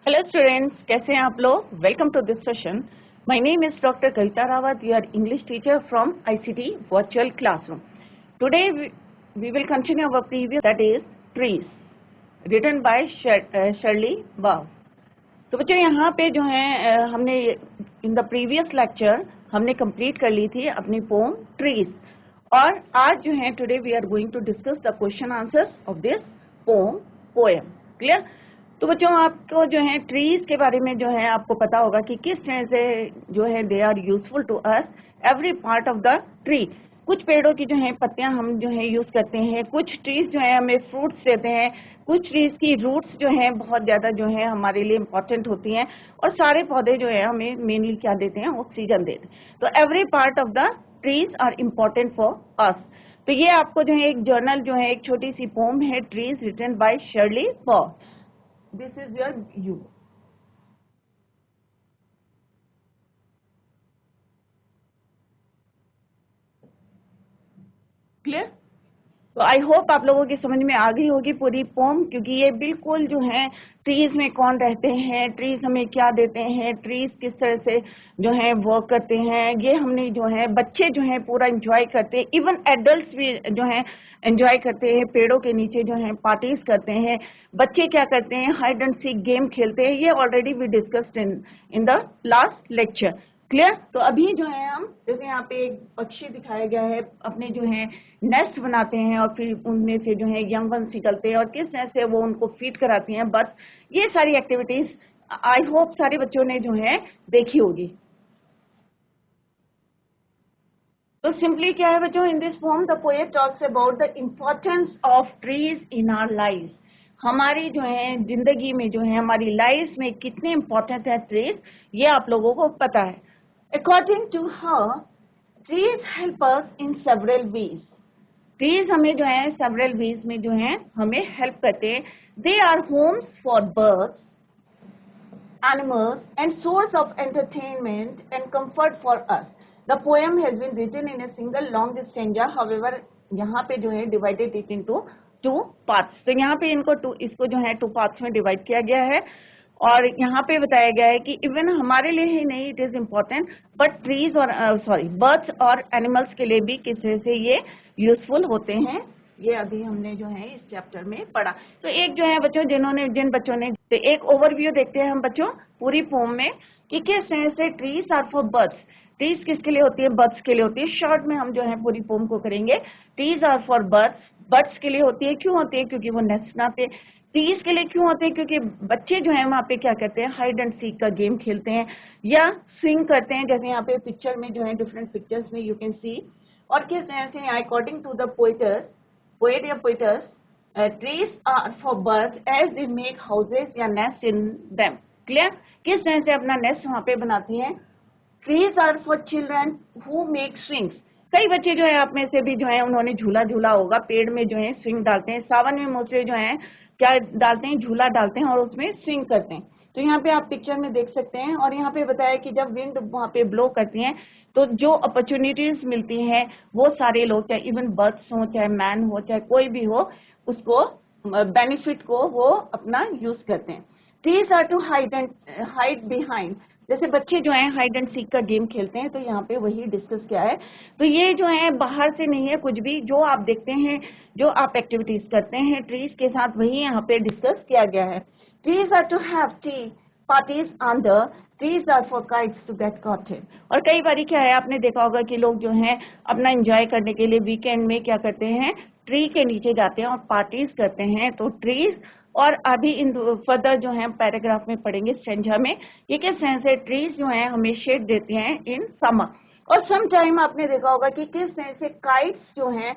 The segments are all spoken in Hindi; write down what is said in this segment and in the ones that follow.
हेलो स्टूडेंट्स, कैसे हैं आप लोग? Welcome to this session. My name is doctor Kavita Rawat, your English teacher from ICT virtual classroom. Today we will continue our previous, that is trees, written by Shirley Wow. तो बच्चों यहाँ पे जो है हमने इन द प्रीवियस लेक्चर हमने कंप्लीट कर ली थी अपनी पोम ट्रीज, और आज जो है today we are going to discuss the question answers of this poem. Clear? तो बच्चों आपको जो है ट्रीज के बारे में जो है आपको पता होगा कि किस तरह से जो है they are useful to us, every part of the tree. कुछ पेड़ों की जो है पत्तियां हम जो है यूज करते हैं, कुछ ट्रीज जो है हमें फ्रूट्स देते हैं, कुछ ट्रीज की रूट्स जो है बहुत ज्यादा जो है हमारे लिए इम्पोर्टेंट होती हैं, और सारे पौधे जो है हमें मेनली क्या देते हैं, ऑक्सीजन देते हैं. तो every part of the trees are important for us. तो ये आपको जो है एक जर्नल जो है एक छोटी सी पोम है, trees written by Shirley Waugh. This is your you. Clear? तो आई होप आप लोगों की समझ में आ गई होगी पूरी पोम, क्योंकि ये बिल्कुल जो है ट्रीज में कौन रहते हैं, ट्रीज हमें क्या देते हैं, ट्रीज किस तरह से जो है वर्क करते हैं, ये हमने जो है बच्चे जो है पूरा एंजॉय करते हैं, इवन एडल्ट्स भी जो है एंजॉय करते हैं. पेड़ों के नीचे जो है पार्टीज करते हैं, बच्चे क्या करते हैं, हाइड एंड सीक गेम खेलते हैं. ये already we discussed in the last lecture. Clear? तो अभी जो है हम जैसे यहाँ पे एक पक्षी दिखाया गया है, अपने जो है नेस्ट बनाते हैं और फिर उनमें से जो है यंग वंस निकलते हैं और किस तरह से वो उनको फीड कराती हैं. बस ये सारी एक्टिविटीज आई होप सारे बच्चों ने जो है देखी होगी. तो सिंपली क्या है बच्चों, in this poem the poet talks about the importance of trees in our life. हमारी जो है जिंदगी में जो है हमारी लाइफ में कितने इम्पोर्टेंट है ट्रीज, ये आप लोगों को पता है. According to her, trees help us in several ways. Trees हमें जो है several ways में जो है हमें help करते हैं. They are homes for birds, animals and source of entertainment and comfort for us. The poem has been written in a single long stanza. However, यहाँ पे जो है divided it into two parts. तो यहाँ पे इसको जो है two parts में divide किया गया है, और यहाँ पे बताया गया है कि इवन हमारे लिए ही नहीं, it is important, but trees और बर्ड्स और एनिमल्स के लिए भी किस तरह से ये यूजफुल होते हैं. ये अभी हमने जो है इस चैप्टर में पढ़ा. तो एक जो है बच्चों जिन बच्चों ने, तो एक ओवरव्यू देखते हैं हम बच्चों पूरी पोम में कि किस तरह से trees are for birds. Trees किसके लिए होती है? बर्ड्स के लिए होती है. शॉर्ट में हम जो है पूरी पोम को करेंगे. Trees are for birds. Birds के लिए होती है. क्यों होती है? क्योंकि वो नेस्ट बनाते हैं. ट्रीज के लिए क्यों होते हैं? क्योंकि बच्चे जो है वहाँ पे क्या करते हैं, हाइड एंड सीक का गेम खेलते हैं या स्विंग करते हैं, जैसे यहाँ पे पिक्चर में जो है डिफरेंट पिक्चर्स में यू कैन सी. और किस तरह से अकॉर्डिंग टू द पोएट या poets, trees are for birds as they make houses या नेस्ट इन देम. क्लियर? किस तरह से अपना नेस्ट वहाँ पे बनाती हैं. Trees are for children who make swings. कई बच्चे जो है आप में से भी जो है उन्होंने झूला झूला होगा, पेड़ में जो है स्विंग डालते हैं. सावन में मोस्टली जो है क्या डालते हैं, झूला डालते हैं और उसमें स्विंग करते हैं. तो यहाँ पे आप पिक्चर में देख सकते हैं. और यहाँ पे बताया कि जब विंड वहाँ पे ब्लो करती है तो जो अपॉर्चुनिटीज मिलती हैं वो सारे लोग, चाहे इवन बर्ड्स हो, चाहे मैन हो, चाहे कोई भी हो, उसको बेनिफिट को वो अपना यूज करते हैं. Trees are to hide behind. जैसे बच्चे जो है हाइड एंड सीक का गेम खेलते हैं, तो यहाँ पे वही डिस्कस किया है. तो ये जो है बाहर से नहीं है कुछ भी, जो आप देखते हैं, जो आप एक्टिविटीज करते हैं ट्रीज के साथ, वही यहाँ पे डिस्कस किया गया है. Trees are to have tea parties on the. Trees are for kites to get caught. और कई बार क्या है आपने देखा होगा कि लोग जो है अपना एंजॉय करने के लिए वीकेंड में क्या करते हैं, ट्री के नीचे जाते हैं और पार्टीज करते हैं. तो ट्रीज, और अभी इन फर्दर जो है पैराग्राफ में पढ़ेंगे स्ट्रेंजा में, ये किस तरह से ट्रीज जो है हमें शेड देती हैं इन समर. और सम टाइम आपने देखा होगा कि किस तरह से काइट्स जो हैं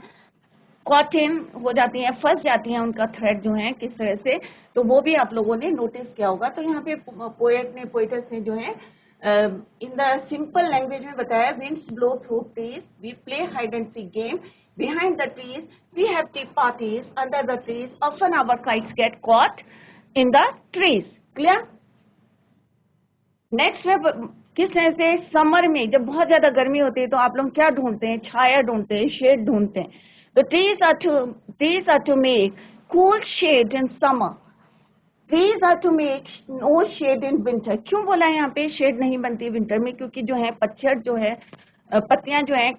कॉटन हो जाती हैं, फंस जाती हैं, उनका थ्रेड जो है किस तरह से, तो वो भी आप लोगों ने नोटिस किया होगा. तो यहाँ पे पोएटर्स ने जो है इन द सिंपल लैंग्वेज में बताया, winds blow through trees, we play hide and seek game behind the trees, we have tea parties under the trees, often our kites get caught in the trees. Clear? Next में किस तरह से समर में जब बहुत ज्यादा गर्मी होती है तो आप लोग क्या ढूंढते हैं, छाया ढूंढते हैं, शेड ढूंढते हैं. तो trees are to make cool shade in summer. Trees are to make no shade in winter. क्यों बोला है यहाँ पे शेड नहीं बनती विंटर में? क्योंकि जो है पतझड़ जो है, पत्तियां जो है,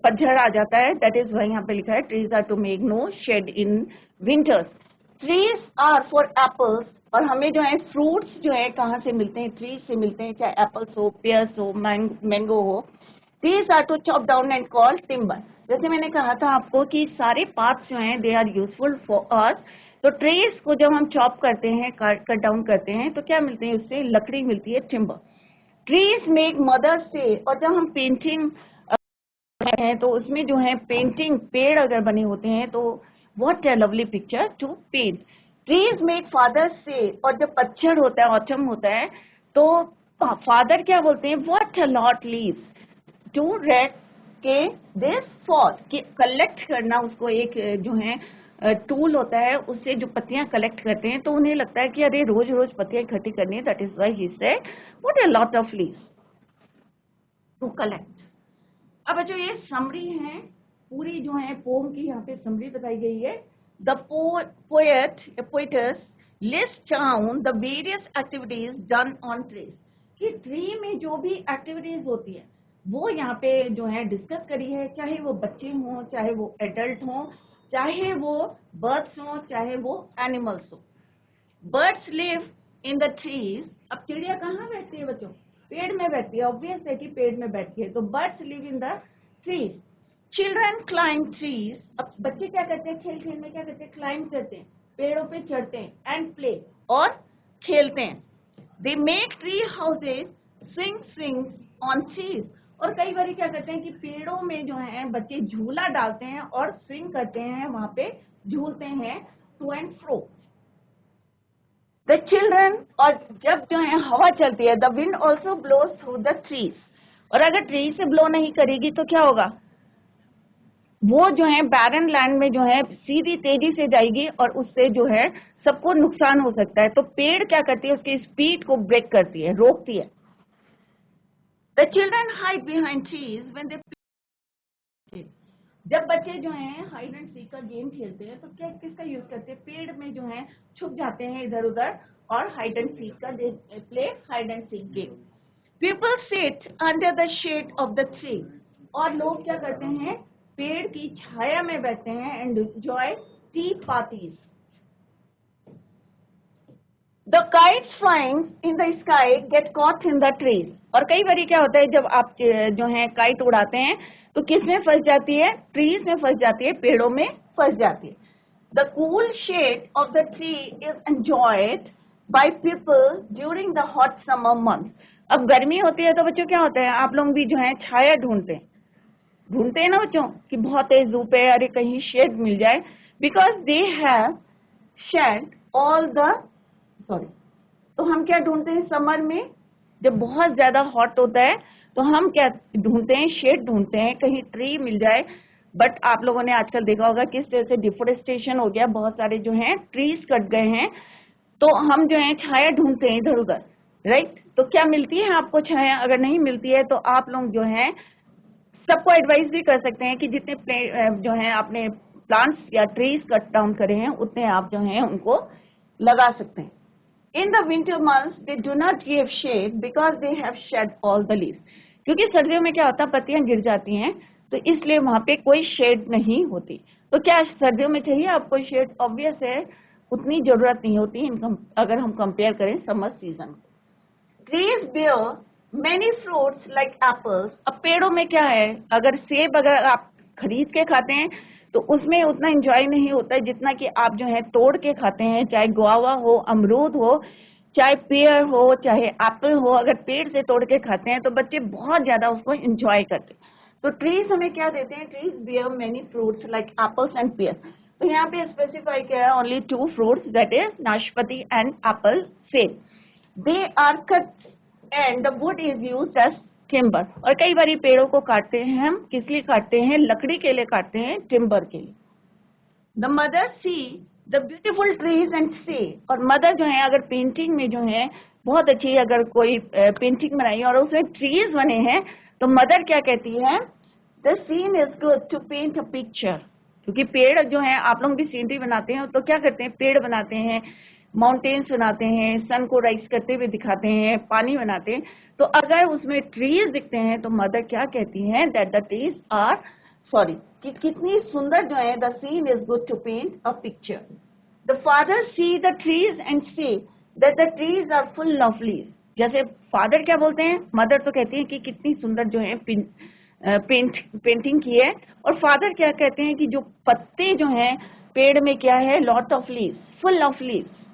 पतझड़ आ जाता है, दैट इज वाई यहाँ पे लिखा है trees are to make no shade in winters. Trees are for apples, और हमें जो है फ्रूट्स जो है कहाँ से मिलते हैं? ट्रीज से मिलते हैं, चाहे एप्पल्स हो, पेयर्स हो, मैंगो हो। Trees are to chop down and call timber. जैसे मैंने कहा था आपको कि सारे पार्ट्स जो हैं they are useful for us. तो ट्रीज को जब हम चॉप करते हैं, कट डाउन करते हैं, तो क्या मिलते हैं? उससे लकड़ी मिलती है, टिम्बर। ट्रीज मेक मदर से, और जब हम पेंटिंग है तो उसमें जो है पेंटिंग, पेड़ अगर बने होते हैं तो what a lovely picture to paint. Trees make father say, और जब पतझड़ होता है, ऑटम होता है, तो फादर क्या बोलते हैं? What a lot leaves to rake के दिस फॉल, कि कलेक्ट करना, उसको एक जो है टूल होता है, उससे जो पत्तियां कलेक्ट करते हैं, तो उन्हें लगता है कि अरे रोज रोज पत्तियां इकट्ठी करनी है, that is why he said what a lot of leaves to collect. अब जो ये समरी है, पूरी जो है पोम की यहाँ पे समरी बताई गई है। The poets list down the various activities done on trees, कि ट्री में जो भी एक्टिविटीज होती है वो यहाँ पे जो है डिस्कस करी है, चाहे वो बच्चे हों, चाहे वो एडल्ट हों, चाहे वो बर्ड्स हों, चाहे वो एनिमल्स हों। Birds live in the trees. अब चिड़िया कहाँ बैठती है बच्चों? पेड़ में बैठती है, ऑब्वियस है कि पेड़ में बैठती है, तो birds live in the trees. Children climb trees. अब बच्चे क्या करते हैं? खेल खेल में क्या करते हैं? क्लाइंब करते हैं, पेड़ों पे चढ़ते हैं, एंड प्ले, और खेलते हैं। They make tree houses, swing on trees. और कई बार क्या करते हैं कि पेड़ों में जो है बच्चे झूला डालते हैं और स्विंग करते हैं, वहां पे झूलते हैं to and fro. The children, और जब जो है हवा चलती है, the wind also blows through the trees. और अगर ट्री से ब्लो नहीं करेगी तो क्या होगा? वो जो है बैरन लैंड में जो है सीधी तेजी से जाएगी, और उससे जो है सबको नुकसान हो सकता है। तो पेड़ क्या करती है? उसकी स्पीड को ब्रेक करती है, रोकती है। The children hide behind trees when they, जब बच्चे जो हैं हाइड एंड सीक का गेम खेलते हैं तो क्या किसका यूज करते हैं? पेड़ में जो है छुप जाते हैं इधर उधर, और हाइड एंड सीक का play hide and seek game. People sit under the shade of the tree, और लोग क्या करते हैं? पेड़ की छाया में बैठते हैं, and enjoy tea parties. The kites flying in the sky get caught in the trees. और कई बार क्या होता है, जब आप जो है काइट उड़ाते हैं तो किस में फंस जाती है? ट्रीज में फंस जाती है, पेड़ों में फंस जाती है। The cool shade of the tree is enjoyed by people during the hot summer months. अब गर्मी होती है तो बच्चों क्या होता है? आप लोग भी जो है छाया ढूंढते हैं ना बच्चों, कि बहुत तेज धूप है, अरे कहीं शेड मिल जाए, because they have shade all the, sorry, तो हम क्या ढूंढते हैं समर में? जब बहुत ज्यादा हॉट होता है तो हम क्या ढूंढते हैं? शेड ढूंढते हैं, कहीं ट्री मिल जाए। बट आप लोगों ने आजकल देखा होगा किस तरह से डिफोरेस्टेशन हो गया, बहुत सारे जो हैं ट्रीज कट गए हैं, तो हम जो है छाया ढूंढते हैं इधर उधर, राइट? तो क्या मिलती है आपको छाया? अगर नहीं मिलती है तो आप लोग जो है सबको एडवाइस भी कर सकते हैं कि जितने जो है आपने प्लांट्स या ट्रीज कट डाउन करे हैं उतने आप जो है उनको लगा सकते हैं। In the winter months, they do not give shade because they have shed all the leaves. क्योंकि सर्दियों में क्या होता है? पत्तियां गिर जाती हैं, तो इसलिए वहां पे कोई शेड नहीं होती। तो क्या सर्दियों में चाहिए आपको शेड? ऑब्वियस है, उतनी जरूरत नहीं होती अगर हम कंपेयर करें summer season. Trees bear many fruits like apples. अब पेड़ों में क्या है? अगर सेब अगर आप खरीद के खाते हैं तो उसमें उतना एंजॉय नहीं होता है जितना कि आप जो है तोड़ के खाते हैं, चाहे गुआवा हो, अमरूद हो, चाहे पेयर हो, चाहे एप्पल हो। अगर पेड़ से तोड़ के खाते हैं तो बच्चे बहुत ज्यादा उसको एंजॉय करते हैं। तो ट्रीज हमें क्या देते हैं? Trees bear many fruits like apples and pear. तो यहाँ पे स्पेसिफाई किया है ओनली 2 फ्रूट्स, दैट इज नाशपाती एंड एप्पल, सेब। They are cut and the wood is used as timber. और कई बार पेड़ों को काटते हैं हम, किस लिए काटते हैं? लकड़ी के लिए काटते हैं, टिम्बर के लिए। The mother see the beautiful trees and से, और मदर जो है अगर पेंटिंग में जो है बहुत अच्छी, अगर कोई पेंटिंग बनाई और उसमें ट्रीज बने हैं तो मदर क्या कहती है? The scene is good to paint a picture. क्योंकि पेड़ जो है, आप लोग भी सीनरी बनाते हैं तो क्या करते हैं? पेड़ बनाते हैं, माउंटेन्स बनाते हैं, सन को राइज करते हुए दिखाते हैं, पानी बनाते हैं, तो अगर उसमें ट्रीज दिखते हैं तो मदर क्या कहती हैं, that the trees are sorry, कि कितनी सुंदर जो है, the scene is good to paint a picture. The father see the trees and say that the trees are full of leaves. जैसे फादर क्या बोलते हैं, मदर तो कहती है कि कितनी सुंदर जो है पेंटिंग की है, और फादर क्या कहते हैं कि जो पत्ते जो हैं पेड़ में क्या है, lot of leaves, full of leaves,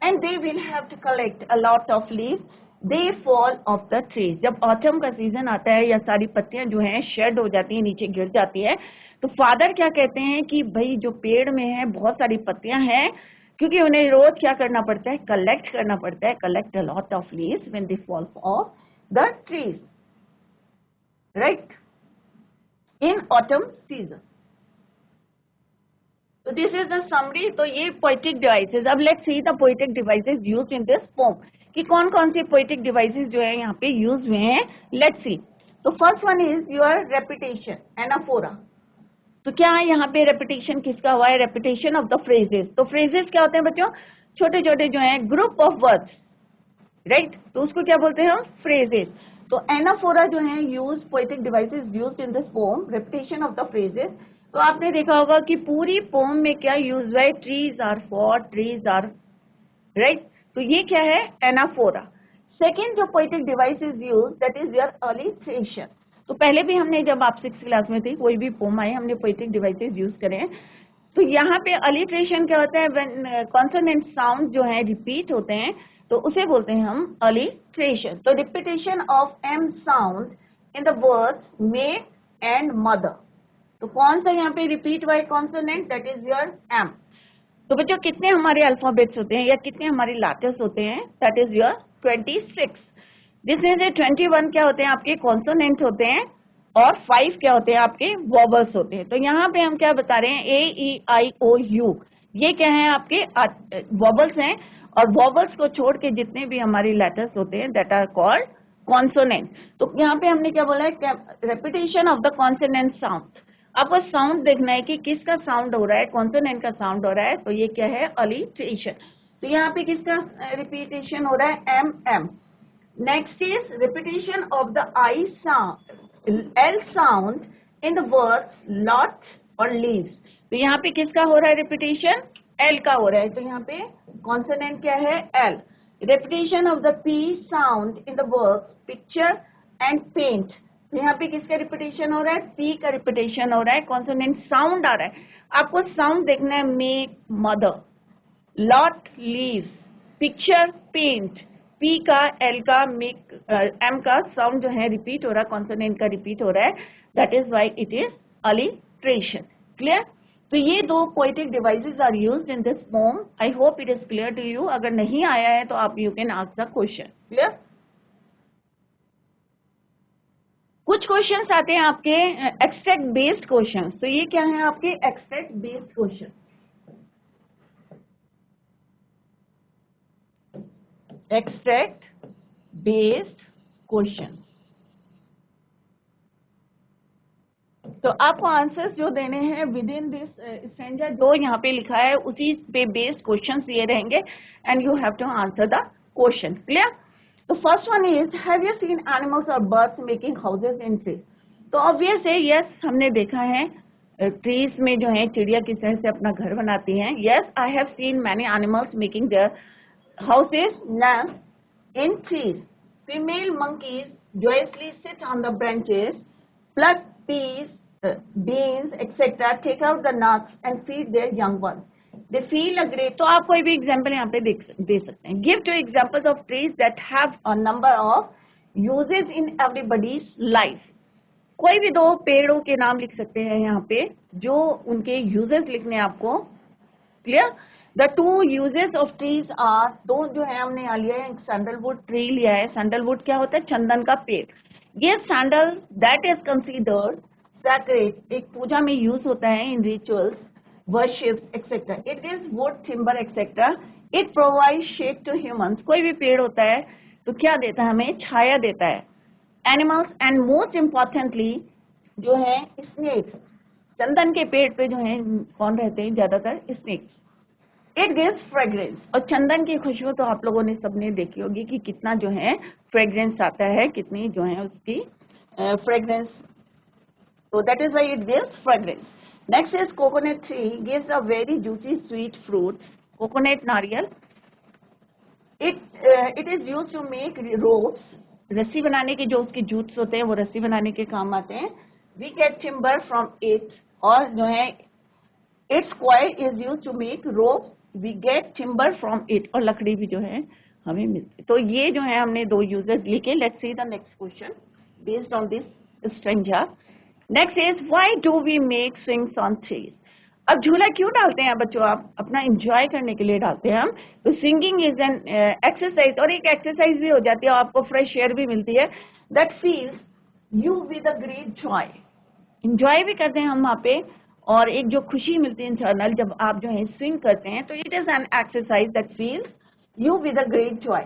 and they will have to collect a lot of leaves, they fall off the trees. जब ऑटम का सीजन आता है या सारी पत्तियां जो हैं शेड हो जाती हैं, नीचे गिर जाती है, तो फादर क्या कहते हैं कि भाई जो पेड़ में है बहुत सारी पत्तियां हैं, क्योंकि उन्हें रोज क्या करना पड़ता है, कलेक्ट करना पड़ता है, collect a lot of leaves when they fall off the trees, right, in autumn season. तो दिस इज द समरी। तो ये पोएटिक डिवाइसेस। अब let's see the poetic devices used in this poem, कि कौन कौन सी पोएटिक डिवाइसेस जो है यहाँ पे यूज हुए हैं। Let's see. तो first one is your repetition, anaphora. तो क्या है यहाँ पे रेपिटेशन किसका हुआ है, रेपिटेशन ऑफ द फ्रेजेस। तो फ्रेजेस क्या होते हैं बच्चों, छोटे छोटे जो है ग्रुप ऑफ वर्ड्स, राइट, तो उसको क्या बोलते हैं हम, फ्रेजेस। तो एनाफोरा जो है use poetic devices used in this poem, repetition of the phrases. तो आपने देखा होगा कि पूरी पोएम में क्या यूज हुआ है, trees are for, trees are, right, तो ये क्या है, एनाफोरा। सेकेंड जो poetic device is use, that is your alliteration. तो पहले भी हमने, जब आप 6th क्लास में थे, कोई भी पोएम आए हमने पोएटिक डिवाइसेस यूज करे हैं। तो यहाँ पे अलिट्रेशन क्या होता है, व्हेन कॉन्सोनेंट साउंड जो है रिपीट होते हैं, तो उसे बोलते हैं हम अलिट्रेशन। तो repetition of M sound in the words made and mother. तो कौन सा यहाँ पे रिपीट हुआ है consonant, that is your M. तो बच्चों कितने हमारे अल्फाबेट्स होते हैं या कितने हमारे लेटर्स होते हैं, दैट इज योर 26। जिसमें से 21 क्या होते हैं आपके कॉन्सोनेंट होते हैं, और 5 क्या होते हैं आपके वॉबल्स होते हैं। तो यहाँ पे हम क्या बता रहे हैं, AEIOU, ये क्या है आपके वॉबल्स हैं, और वॉबल्स को छोड़ के जितने भी हमारे लेटर्स होते हैं दैट आर कॉल्ड कॉन्सोनेंट। तो यहाँ पे हमने क्या बोला है, repetition of the consonant sound. आपको साउंड देखना है कि किसका साउंड हो रहा है, कॉन्सोनेंट का साउंड हो रहा है, तो ये क्या है, अलिट्रेशन। तो यहाँ पे किसका रिपीटेशन हो रहा है, M M. Next is repetition of the I sound, L sound in the words lot और लीव्स। तो यहाँ पे किसका हो रहा है रिपीटेशन, एल का हो रहा है, तो यहाँ पे कॉन्सोनेंट क्या है, L. Repetition of the P sound in the words picture and paint. तो यहाँ पे किसका रिपीटेशन हो रहा है, पी का रिपीटेशन हो रहा है, कॉन्सोनेंट साउंड आ रहा है। आपको साउंड देखना है, make mother, lot leaves, picture paint, P का, एल का, मेक, एम का साउंड जो है रिपीट हो रहा है, कॉन्सोनेंट का रिपीट हो रहा है, that is why it is alliteration. Clear. तो ये दो poetic devices are used in this poem. I hope it is clear to you. अगर नहीं आया है तो आप you can ask the question. Clear. कुछ क्वेश्चंस आते हैं आपके एक्सट्रैक्ट बेस्ड क्वेश्चंस। तो ये क्या है आपके extract based question. Extract based question. तो आपको आंसर्स जो देने हैं विद इन दिस स्टैंजा, जो यहाँ पे लिखा है उसी पे बेस्ड क्वेश्चंस ये रहेंगे, and you have to answer the question. Clear. तो first one is, have you seen animals और birds making houses in trees. तो ऑब्वियस है, यस, हमने देखा है ट्रीज में जो है चिड़िया किस तरह से अपना घर बनाती हैं। Yes, I have seen many animals making their houses, nests in trees. Female monkeys joyously sit on the branches, pluck peas, beans, etc., take out the nuts and feed their young ones. They feel a great. तो आप कोई भी एग्जाम्पल यहाँ पे दे सकते हैं. Give two examples of trees that have a number of uses in everybody's life. कोई भी दो पेड़ों के नाम लिख सकते हैं यहाँ पे, जो उनके यूजेस लिखने हैं आपको। Clear. The two uses of trees are, दो जो है हमने यहाँ लिया है, एक सैंडलवुड ट्री लिया है। सैंडलवुड क्या होता है, चंदन का पेड़। ये sandal that is considered sacred, एक पूजा में यूज होता है, in rituals, worships etcetera. It is wood, timber etcetera. It provide shade to humans. कोई भी पेड़ होता है तो क्या देता है हमें, छाया देता है। एनिमल्स एंड मोस्ट इम्पॉर्टेंटली जो है स्नेक्स। चंदन के पेड़ पे जो है कौन रहते हैं, ज्यादातर स्नेक्स। इट गिव्स फ्रेग्रेंस, और चंदन की खुशबू तो आप लोगों ने सबने देखी होगी कि कितना जो है फ्रेग्रेंस आता है, कितनी जो है उसकी फ्रेग्रेंस, तो that is why it gives fragrance. Next is coconut tree gives a very juicy sweet fruits. Coconut नारियल, it is use to make ropes. रस्सी बनाने के जो उसके जूट्स होते हैं वो रस्सी बनाने के काम आते हैं. We get timber from it, और जो है its coil is use to make ropes. We get timber from it, और लकड़ी भी जो है हमें मिलती है. तो ये जो है हमने दो यूजेस लिखे. Let's see the next question based on this stranger. Next is why do we make swings on trees. अब झूला क्यों डालते हैं बच्चों? आप अपना एंजॉय करने के लिए डालते हैं हम. तो सिंगिंग इज एन एक्सरसाइज, और एक एक्सरसाइज भी हो जाती है, आपको फ्रेश एयर भी मिलती है. That feels you with a great Joy. Enjoy भी करते हैं हम वहाँ पे, और एक जो खुशी मिलती है इंटरनल जब आप जो है स्विंग करते हैं. तो it is an exercise that feels you with a great Joy.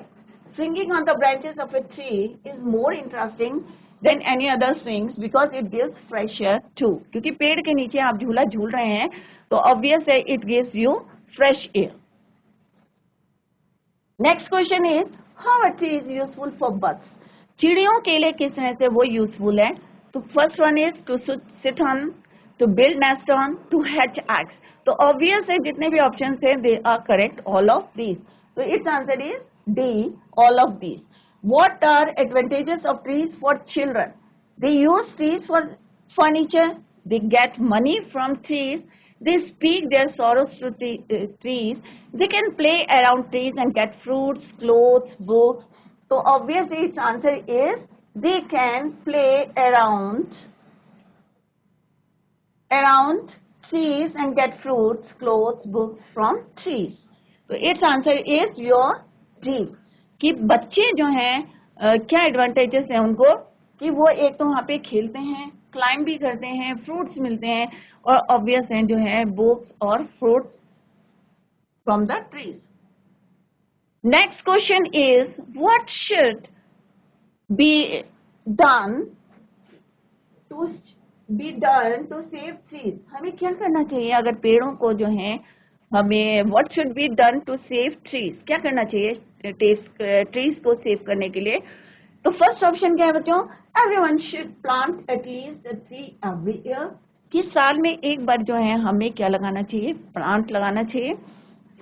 Swinging on the branches of a tree is more interesting than any other swings because it gives fresh air too. क्योंकि पेड़ के नीचे आप झूला झूल रहे हैं तो obvious है it gives you fresh air. Next question is how a tree is useful for birds. चिड़ियों के लिए किस तरह से वो यूजफुल है? तो first one is to sit on, to build nest on, to hatch eggs. तो obvious है जितने भी options हैं they are correct all of these. So its answer is D, all of these. What are advantages of trees for children? They use trees for furniture. They get money from trees. They speak their sorrows to trees. They can play around trees and get fruits, clothes, books. So obviously its answer is they can play around trees and get fruits, clothes, books from trees. So its answer is your D. कि बच्चे जो हैं क्या एडवांटेजेस हैं उनको, कि वो एक तो वहाँ पे खेलते हैं, क्लाइंब भी करते हैं, फ्रूट्स मिलते हैं, और ऑब्वियस हैं जो है बुक्स और fruits from the trees. Next question is what should be done to save trees. हमें क्या करना चाहिए अगर पेड़ों को जो है हमें, what should be done to save trees, क्या करना चाहिए ट्रीज को सेव करने के लिए? तो फर्स्ट ऑप्शन क्या है बच्चों? Everyone should plant at least a tree every year. कि साल में एक बार जो है हमें क्या लगाना चाहिए? प्लांट लगाना चाहिए.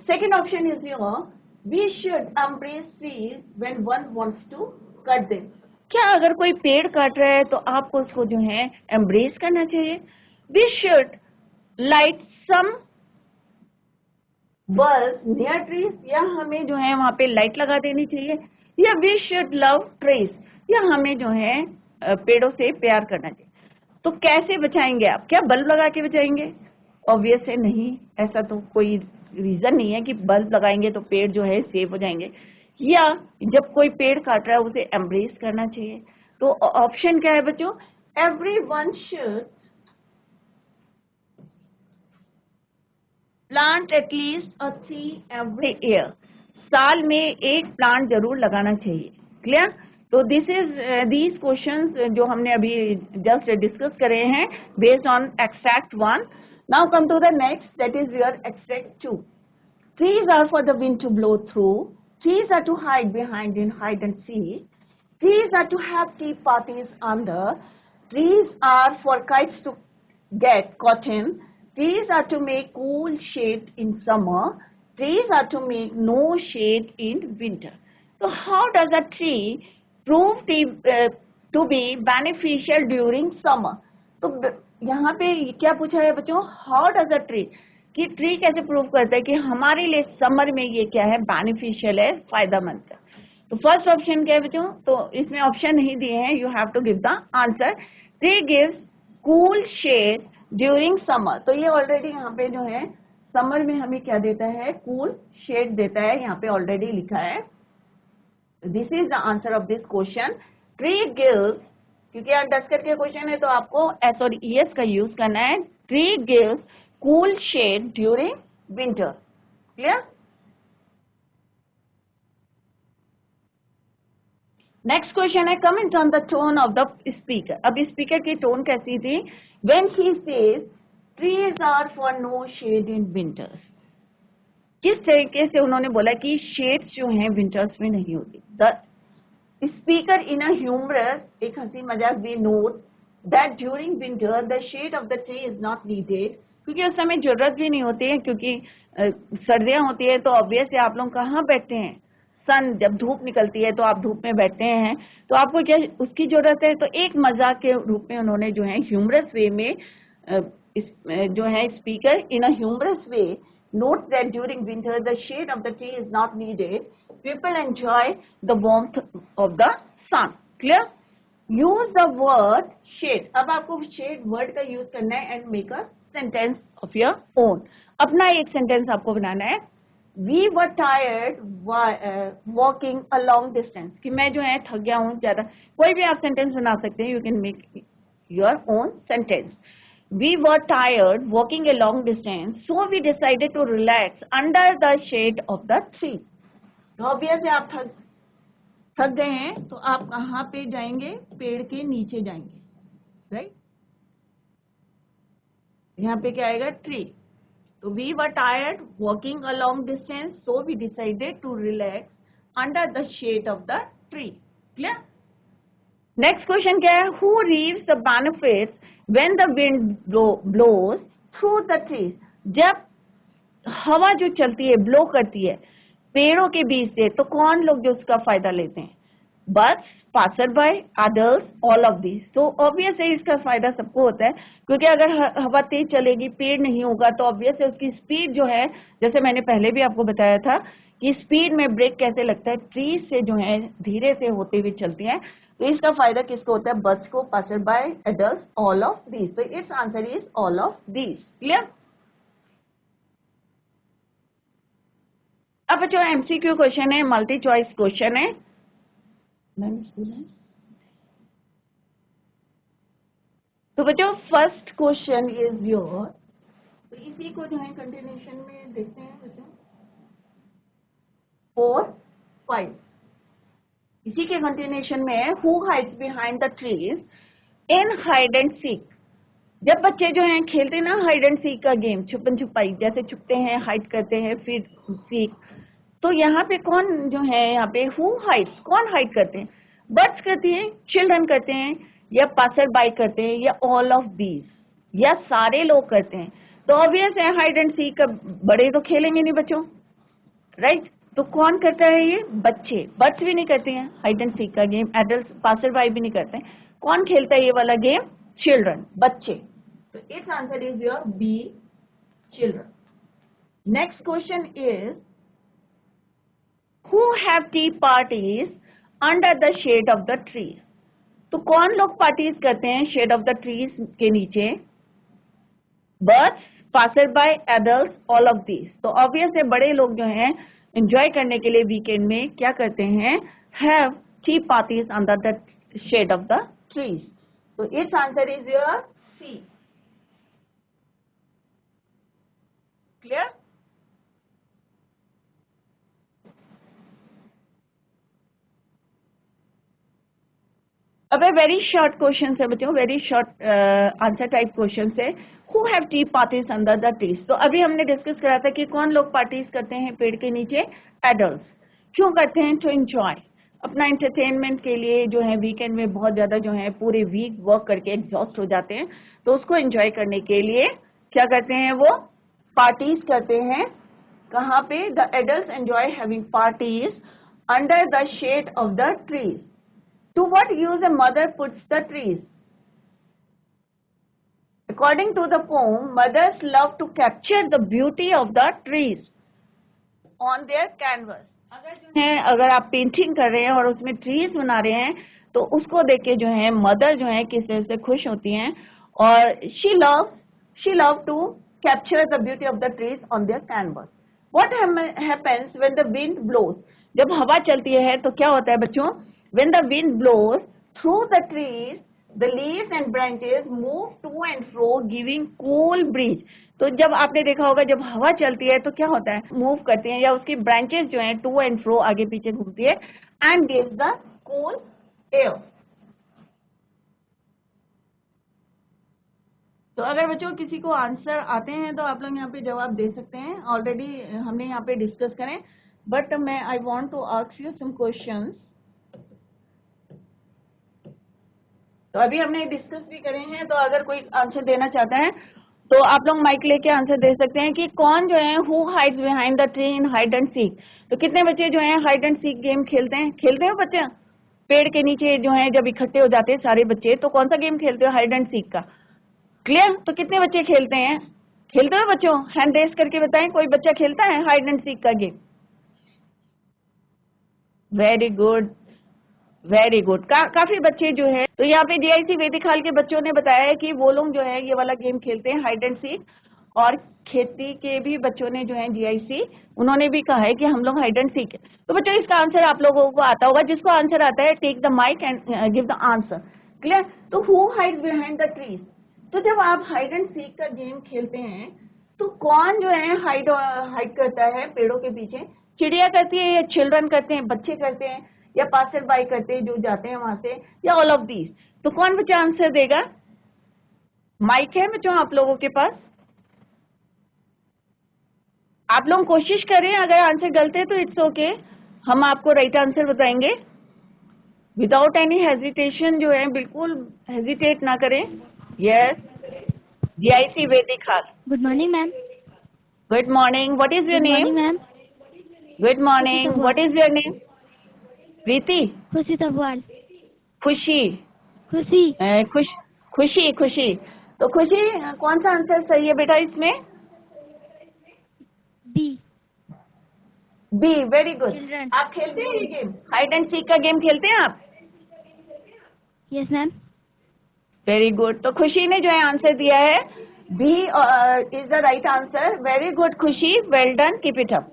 Second option is your we should embrace trees when one wants to cut them. क्या अगर कोई पेड़ काट रहा है तो आपको उसको जो है एम्ब्रेस करना चाहिए. We should light some bulb near trees, या हमें जो है वहां पे लाइट लगा देनी चाहिए. या वी शुड लव ट्रीज, या हमें जो है पेड़ों से प्यार करना चाहिए. तो कैसे बचाएंगे आप? क्या बल्ब लगा के बचाएंगे? ऑब्वियस है नहीं, ऐसा तो कोई रीजन नहीं है कि बल्ब लगाएंगे तो पेड़ जो है सेव हो जाएंगे. या जब कोई पेड़ काट रहा है उसे एम्ब्रेस करना चाहिए. तो ऑप्शन क्या है बच्चों? Everyone should plant at least a tree every year. साल में एक प्लांट जरूर लगाना चाहिए. क्लियर? तो दीज क्वेश्चंस जो हमने अभी जस्ट डिस्कस करे हैं based on extract 1. Now come to the next, that is your extract 2. Trees are for the wind to blow through. Trees are to hide behind in hide and seek. Trees are to have tea parties under. Trees are for kites to get caught in. Trees are to make cool shade in summer. Trees are to make no shade in winter. So how does a tree prove to be beneficial during summer? तो यहाँ पे क्या पूछा है बच्चों? How does a tree, कि ट्री कैसे प्रूव करता है कि हमारे लिए समर में ये क्या है? बेनिफिशियल है, फायदेमंद है. तो फर्स्ट ऑप्शन क्या है बच्चों? तो इसमें ऑप्शन नहीं दिए हैं, you have to give the answer. Tree gives cool shade during summer. तो ये ऑलरेडी यहाँ पे जो है समर में हमें क्या देता है? कूल शेड देता है, यहाँ पे ऑलरेडी लिखा है. This is the answer of this question. Tree gives, क्योंकि यहाँ डस्कर के क्वेश्चन है तो आपको एस और ईएस का यूज करना है. Tree gives cool shade during winter. Clear? Next question है comment on the tone of the speaker. अब speaker की tone कैसी थी? When he says trees are for no shade in winters. किस तरीके से उन्होंने बोला कि शेड्स जो हैं विंटर्स में नहीं होती। The speaker in a humorous, एक हंसी मजाक way note that during winter the shade of the tree is not needed, क्योंकि उस समय जरूरत भी नहीं होती है, क्योंकि सर्दियां होती है तो ऑब्वियस है आप लोग कहाँ बैठते हैं, सन जब धूप निकलती है तो आप धूप में बैठते हैं, तो आपको क्या उसकी जरूरत है। तो एक मजाक के रूप में उन्होंने जो है ह्यूमरस वे में जो है speaker in a humorous way notes that during winter the shade of the tree is not needed, people enjoy the warmth of the sun. Clear? Use the word shade. अब आपको shade word का use करना है and make a sentence of your own. अपना एक sentence आपको बनाना है। We were tired walking a long distance, कि मैं जो है थक गया हूँ ज्यादा। कोई भी आप sentence बना सकते हैं, you can make your own sentence. We were tired walking a long distance, so we decided to relax under the shade of the tree. तो obviously आप थक गए हैं तो आप कहाँ पे जाएंगे, पेड़ के नीचे जाएंगे, राइट? यहाँ पे क्या आएगा, ट्री। तो we were tired walking a long distance, so we decided to relax under the shade of the tree. Clear? Next question क्या है, who reaps the benefits when the wind blows through the trees. जब हवा जो चलती है, ब्लो करती है पेड़ों के बीच से, तो कौन लोग जो उसका फायदा लेते हैं, birds, passer by, others, all of this. तो ऑब्वियस है इसका फायदा सबको होता है, क्योंकि अगर हवा तेज चलेगी, पेड़ नहीं होगा, तो ऑब्वियस है उसकी स्पीड जो है, जैसे मैंने पहले भी आपको बताया था कि स्पीड में ब्रेक कैसे लगता है, ट्रीज से जो है धीरे से होते हुए चलती है। तो इसका फायदा किसको होता है, बर्ड्स को, passer by, others, all of this. तो its answer is all of this. Clear? अब जो एमसीक्यू क्वेश्चन है, मल्टी चॉइस क्वेश्चन है। तो बच्चों फर्स्ट क्वेश्चन इज योर, तो इसी को जो है कंटिन्यूशन में देखते हैं बच्चों। 4, 5 इसी के कंटिन्यूशन में है, who hides behind the trees in hide and seek. जब बच्चे जो हैं खेलते हैं ना हाइड एंड सीक का गेम, छुपन छुपाई, जैसे छुपते हैं, हाइड करते हैं, फिर सीक, तो यहाँ पे कौन जो है, यहाँ पे हु हाइड्स, कौन हाइड करते हैं, बर्ड्स करती हैं, चिल्ड्रन करते हैं, या पासर बाय करते हैं, या ऑल ऑफ दीज, या सारे लोग करते हैं। तो ऑब्वियस है हाइड एंड सीक का बड़े तो खेलेंगे नहीं बच्चों, राइट? तो कौन करता है ये, बच्चे। बर्ड्स भी नहीं करते हैं हाइड एंड सीक का गेम, एडल्ट पासर बाय भी नहीं करते हैं। कौन खेलता है ये वाला गेम, चिल्ड्रन, बच्चे। तो its answer is your B, children. Next question is who have tea parties under the shade of the trees. तो कौन लोग पार्टीज करते हैं शेड ऑफ द ट्रीज के नीचे, birds, passer by, adults, all of this. तो ऑब्वियस है बड़े लोग जो हैं एंजॉय करने के लिए वीकेंड में क्या करते हैं, have tea parties under the shade of the trees. तो its answer is your C. Clear? अब वेरी शॉर्ट क्वेश्चन है बच्चों, very short answer type question है। Who have tea parties under the trees. तो अभी हमने डिस्कस करा था कि कौन लोग पार्टीज करते हैं पेड़ के नीचे, एडल्ट्स। क्यों करते हैं, टू एंजॉय, अपना एंटरटेनमेंट के लिए, जो है वीकेंड में बहुत ज्यादा जो है पूरे वीक वर्क करके एग्जॉस्ट हो जाते हैं, तो उसको एंजॉय करने के लिए क्या करते हैं, वो पार्टीज करते हैं। कहाँ पे, the adults enjoy having parties under the shade of the trees. To what use a mother puts the trees? According to the poem, mothers love to capture the beauty of the trees on their canvas. अगर आप पेंटिंग कर रहे हैं और उसमें ट्रीज बना रहे हैं, तो उसको देख के जो है मदर जो है किस तरह से खुश होती हैं, और she love to capture the beauty of the trees on their canvas. What happens when the wind blows? जब हवा चलती है तो क्या होता है बच्चों, when the wind blows through the trees, the leaves and branches move to and fro, giving cool breeze. तो जब आपने देखा होगा जब हवा चलती है तो क्या होता है, मूव करती हैं, या उसकी ब्रांचेस जो हैं टू एंड फ्रो, आगे पीछे घूमती है, and gives the cool air. तो अगर बच्चों किसी को आंसर आते हैं तो आप लोग यहाँ पे जवाब दे सकते हैं, ऑलरेडी हमने यहाँ पे डिस्कस करें, बट मैं I want to ask you some questions. तो अभी हमने डिस्कस भी करे हैं, तो अगर कोई आंसर देना चाहता है तो आप लोग माइक लेके आंसर दे सकते हैं कि कौन जो है who hides behind the tree in hide and seek. तो कितने बच्चे जो है हाइड एंड सीक गेम खेलते हैं बच्चे? पेड़ के नीचे जो है जब इकट्ठे हो जाते हैं सारे बच्चे, तो कौन सा गेम खेलते हो? हाइड एंड सीक का। क्लियर? तो कितने बच्चे खेलते हो बच्चों? हैंड रेस करके बताएं, कोई बच्चा खेलता है हाइड एंड सीक का game? Very good, very good. काफी बच्चे जो है, तो यहाँ पे जीआईसी वैदिक हाल के बच्चों ने बताया है कि वो लोग जो है ये वाला गेम खेलते हैं हाइड एंड सीक, और खेती के भी बच्चों ने जो है जीआईसी, उन्होंने भी कहा है कि हम लोग हाइड एंड सीक। तो बच्चों इसका आंसर आप लोगों को आता होगा, जिसको आंसर आता है take the mic and give the answer. Clear? तो who hide behind the trees. तो जब आप हाइड एंड सीक का गेम खेलते हैं तो कौन जो है हाइड करता है पेड़ों के पीछे? चिड़िया करती है, या चिल्ड्रन करते हैं, बच्चे करते हैं, या पासर बाई करते हैं जो जाते हैं वहां से, या ऑल ऑफ दीज? तो कौन बच्चा आंसर देगा? माइक है बच्चों आप लोगों के पास, आप लोग कोशिश करें, अगर आंसर गलत है तो इट्स ओके, हम आपको राइट आंसर बताएंगे विदाउट एनी हेजिटेशन, जो है बिल्कुल हेजिटेट ना करें। यस, जीआईसी वैदिक हाल। Good morning, ma'am. Good morning, what is your Good name? morning, ma'am. Good Khushi morning, what Tawwal. Is your name? Preeti? Khushi Tawwal. खुशी? Khushi. खुशी। तो खुशी, कौन सा आंसर सही है बेटा इसमें? B. B, very good. Children. आप खेलते हैं ये गेम, हाइड एंड सीक का गेम खेलते हैं आप? Yes, ma'am. Very good. तो खुशी ने जो है आंसर दिया है B is the right answer. Very good Khushi, well done, keep it up.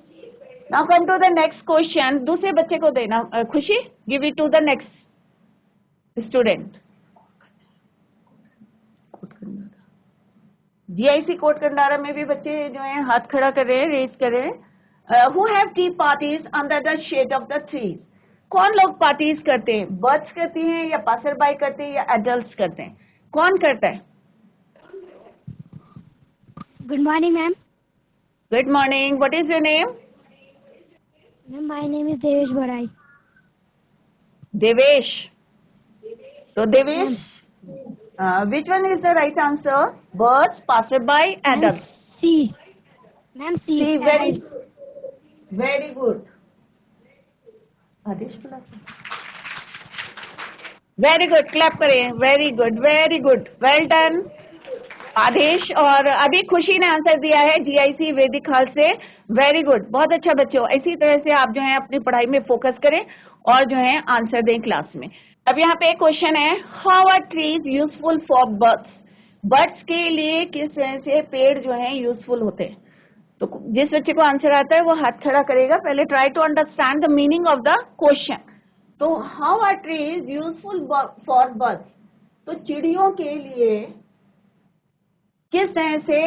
Now come to the next question, दूसरे बच्चे को देना। Khushi, give it to the next student. GIC Kot Kandara में भी बच्चे जो है हाथ खड़ा कर रहे हैं, रेज कर रहे हैं। Who have tea parties under the shade of the trees. कौन लोग पार्टीज करते हैं? बर्ड्स करती हैं, या पासर बाई करते हैं, या एडल्ट्स करते हैं? कौन करता है? Good morning, ma'am. Good morning, what is your name? Ma'am, my name is Devesh Barai. Devesh. तो Devesh, Ma'am. Which one is the right answer? Birds, passer by, Ma'am, adults? C. Ma'am, C. C, Adults. Very good. Aadesh, very good, clap करें। Very good, well done Aadesh. और अभी खुशी ने आंसर दिया है जीआईसी वैदिक हाल से। वेरी गुड, बहुत अच्छा बच्चों, इसी तरह से आप जो है अपनी पढ़ाई में फोकस करें और जो है आंसर दें क्लास में। अब यहाँ पे एक क्वेश्चन है, how are trees useful for birds. Birds के लिए किस तरह से पेड़ जो है यूजफुल होते हैं? तो जिस बच्चे को आंसर आता है वो हाथ खड़ा करेगा। पहले try to understand the meaning of the question. तो how are trees useful for birds. तो चिड़ियों के लिए किस तरह से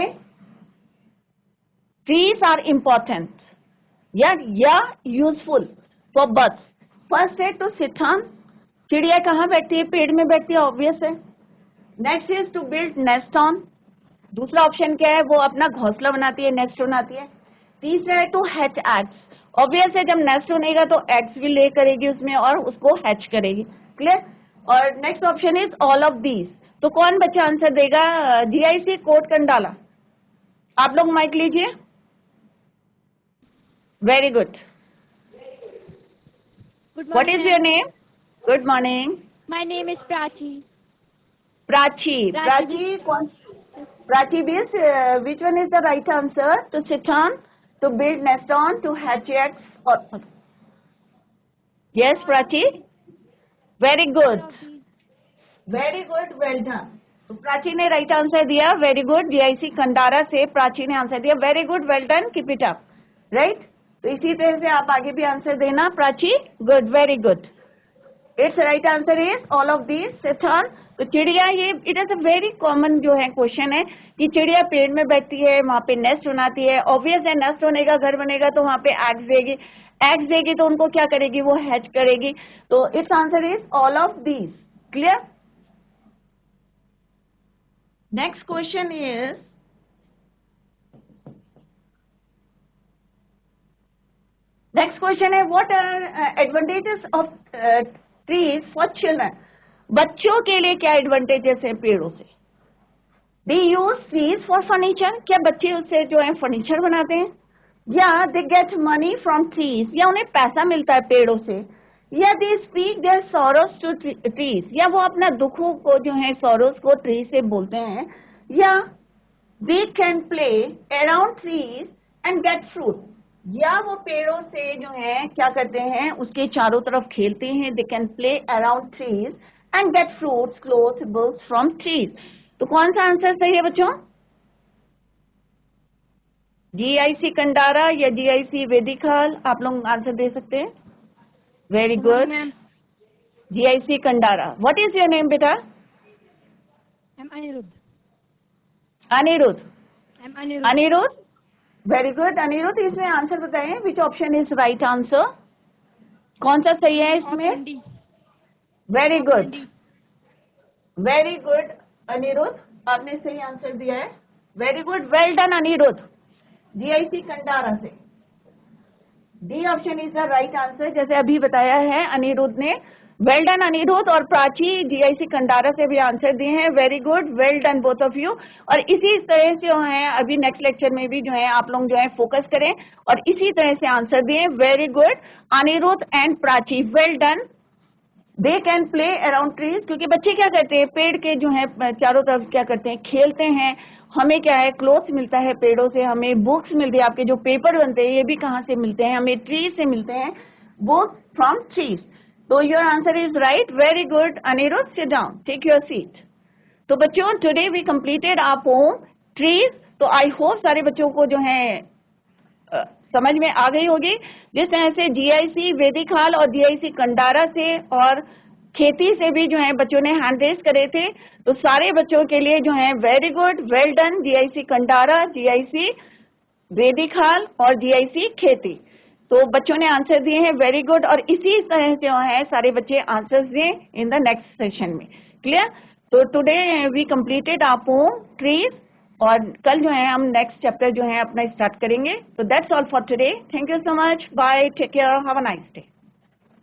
ट्रीज आर इंपॉर्टेंट या यूजफुल फॉर बर्ड्स। फर्स्ट है टू सिट ऑन, चिड़िया कहाँ बैठती है? पेड़ में बैठती है, ऑब्वियस है। Next is to build nest on, दूसरा ऑप्शन क्या है? वो अपना घोंसला बनाती है, नेस्ट बनाती है। तीसरा है टू हैच एग्स, ऑब्वियस है जब नेस्ट बनेगा तो एग्स भी ले करेगी उसमें और उसको हैच करेगी। क्लियर? और next option is all of these. तो कौन बच्चा आंसर देगा? जीआईसी कोट कंडाला, आप लोग माइक लीजिए। Very good. Good what morning, is ma'am. Your name? Good morning. My name is Prachi. Prachi. Prachi Prachi कौन? प्राची बीस, which one is the right answer? To sit on, to build nest on, to hatch eggs, और yes Prachi, very All good, of these. Very good, well done. तो प्राची ने राइट आंसर दिया, वेरी गुड। जीआईसी कंडारा से प्राची ने आंसर दिया, very good, well done, keep it up. Right? तो इसी तरह से आप आगे भी आंसर देना Prachi. Good, very good. It's right answer is all of these sit on. तो चिड़िया, ये it is a very common जो है क्वेश्चन है कि चिड़िया पेड़ में बैठती है, वहां पे नेस्ट बनाती है, ऑब्वियस है नेस्ट बनेगा, घर बनेगा तो वहां पे एग्स देगी तो उनको क्या करेगी? वो हैच करेगी। तो its answer is all of these. Clear? Next question is what are advantages of trees for children? बच्चों के लिए क्या एडवांटेजेस हैं पेड़ों से? They use trees for furniture, क्या बच्चे उससे जो है फर्नीचर बनाते हैं? या they get money from trees, या उन्हें पैसा मिलता है पेड़ों से? या they speak their sorrows to trees, या वो अपना दुखों को जो है सॉरोज को ट्री से बोलते हैं? या they can play around trees and get fruit, या वो पेड़ों से जो है क्या करते हैं उसके चारों तरफ खेलते हैं? They can play around trees and get fruits, clothes, books from trees. तो कौन सा आंसर सही है बच्चों? जीआईसी कंडारा या जीआईसी वेदिकाल? आप लोग आंसर दे सकते हैं। Very good, GIC Kandara. What is your name बेटा? अनिरुद्ध। अनिरुद्ध। अनिरुद्ध। Aniruddh, very good Aniruddh. इसमें आंसर बताएं, which option is right answer? कौन सा सही है इसमें? Very good, very good Aniruddh, आपने सही आंसर दिया है। Very good, well done Aniruddh, GIC Kandara से। D option is the right answer, जैसे अभी बताया है अनिरुद्ध ने। वेल डन अनिरुद्ध और प्राची जीआईसी कंडारा से भी आंसर दिए हैं। Very good, well done both of you. और इसी तरह से जो है अभी नेक्स्ट लेक्चर में भी जो है आप लोग जो है फोकस करें और इसी तरह से आंसर दिए। Very good Anirudh and Prachi, well done. They can play around trees, क्योंकि बच्चे क्या करते हैं पेड़ के जो है चारों तरफ क्या करते हैं, खेलते हैं। हमें क्या है, क्लोथ्स मिलता है पेड़ों से, हमें बुक्स मिलती है, आपके जो पेपर बनते हैं ये भी कहाँ से मिलते हैं, हमें ट्रीज से मिलते हैं, बुक्स फ्रॉम ट्रीज। तो your answer is right. Very good Anirudh, sit down, take your seat. तो बच्चों today we completed our poem trees. तो आई होप सारे बच्चों को जो है समझ में आ गई होगी। जिस तरह से जीआईसी वेदिकाल और जीआईसी कंडारा से और खेती से भी जो है बच्चों ने हैंड रेज करे थे, तो सारे बच्चों के लिए जो है very good, well done. GIC Kandara, GIC Vedikal और जीआईसी खेती, तो बच्चों ने आंसर दिए हैं। Very good. और इसी तरह से जो है सारे बच्चे आंसर्स दें इन द नेक्स्ट सेशन में। क्लियर? तो today we completed our poem trees और कल जो है हम नेक्स्ट चैप्टर जो है अपना स्टार्ट करेंगे। तो that's all for today. Thank you so much, bye, take care, have a nice day.